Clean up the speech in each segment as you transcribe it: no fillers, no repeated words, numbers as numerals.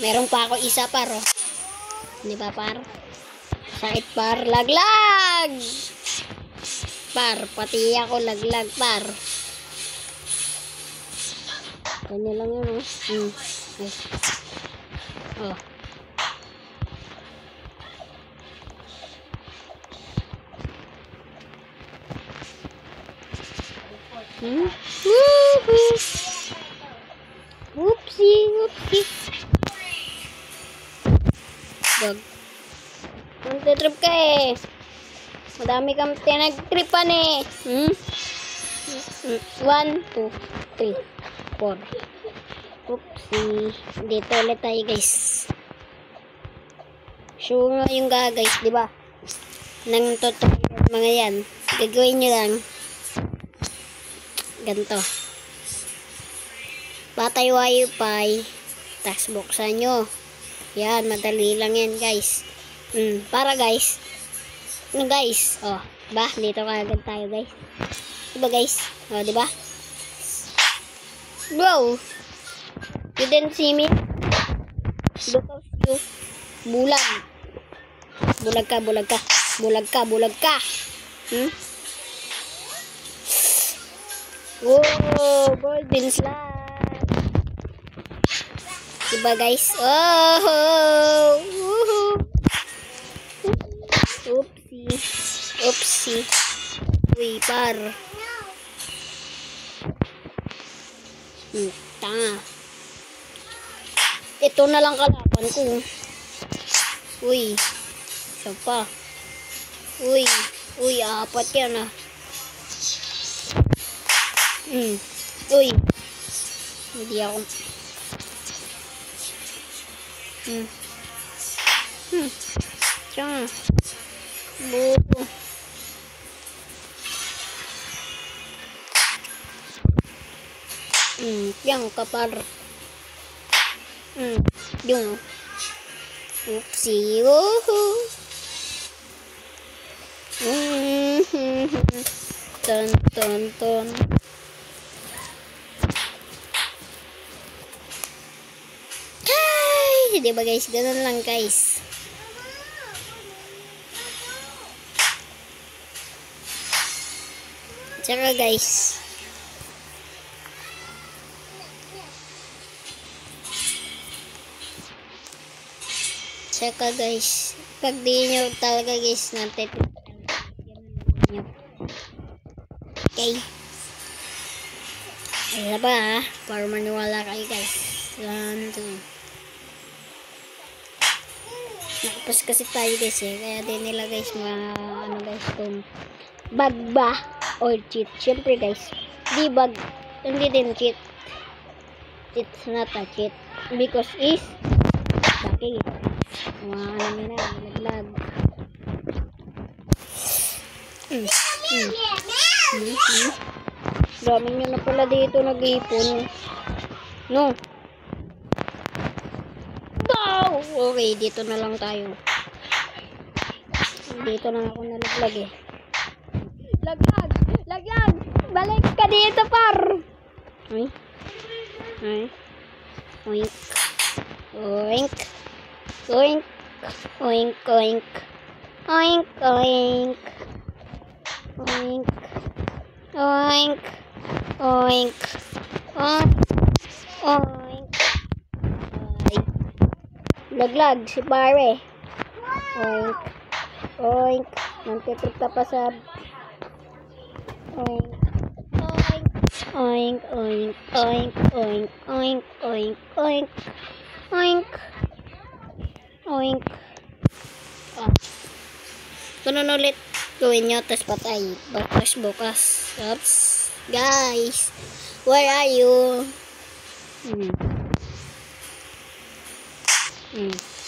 Meron pa ako isa par, oh. Di ba par? Sakit par. Laglag! Par, pati ako laglag par. Ganyan lang yun, oh. Ay. Oh. Woohoo! Whoopsie. Dog. Magte-trip ka eh. Madami kang tinag-tripan eh. 1, 2, 3, 4. Whoopsie. Dito ulit tayo guys. Show nga yung guys, di ba? Nang tutorial mga yan. Gagawin nyo lang. Ganito. Patay wifi. Tapos buksan nyo. Yan, madali lang yan guys. Para guys. Ano guys? Oh, ba? Dito kagad tayo guys. Diba guys? Oh, diba? Bro. You didn't see me? Because you bulag. Bulag ka. Whoa, golden slide. Diba guys? Oh, Oopsie. Uy, par. Tanga. Ito na lang kalaban ko. Uy. Isa pa. Uy, apat yan ah. Uy. Hindi ako. Tiyang. Buto. Tiyang kapar. Yung. Oopsie. Woohoo. Ton. Ay, diba guys? Ganun lang guys. Tsaka guys. Pag di nyo talaga guys natin. Okay. Ayan ba ha? Para maniwala kayo guys. 1, 2. Nakapos kasi tayo guys eh. Kaya din nila guys ano guys kung bag ba or cheat. Siyempre guys. Di bag. Hindi din cheat. It's not a cheat. Because is okay. Ano nyo na. Naglag. Dami nyo na pala dito nag-ipon. No. Okay, dito na lang tayo. Dito na ako nalaglag eh. Laglag! Balik ka dito par! Ay. Oink. Laglag si pare. Oink. Nantitrip ka pa sa oink. Ganun ulit gawin nyo, tas patay. Bukas. Oops. Guys, where are you?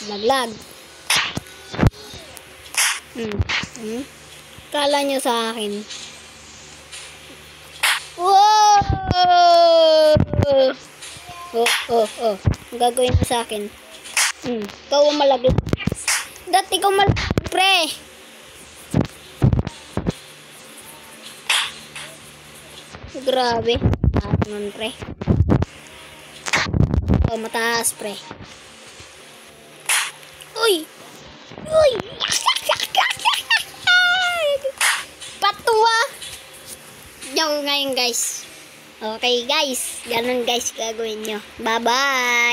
Laglag. Kala nyo sa akin. Wow! Oh. Ang gagawin mo sa akin. Ikaw ang malaglag. Dati ikaw malaglag, pre. Grabe. Taas nun, pre. Mataas, pre. nyo ngayon guys. Okay guys, ganun guys gagawin nyo. Bye-bye!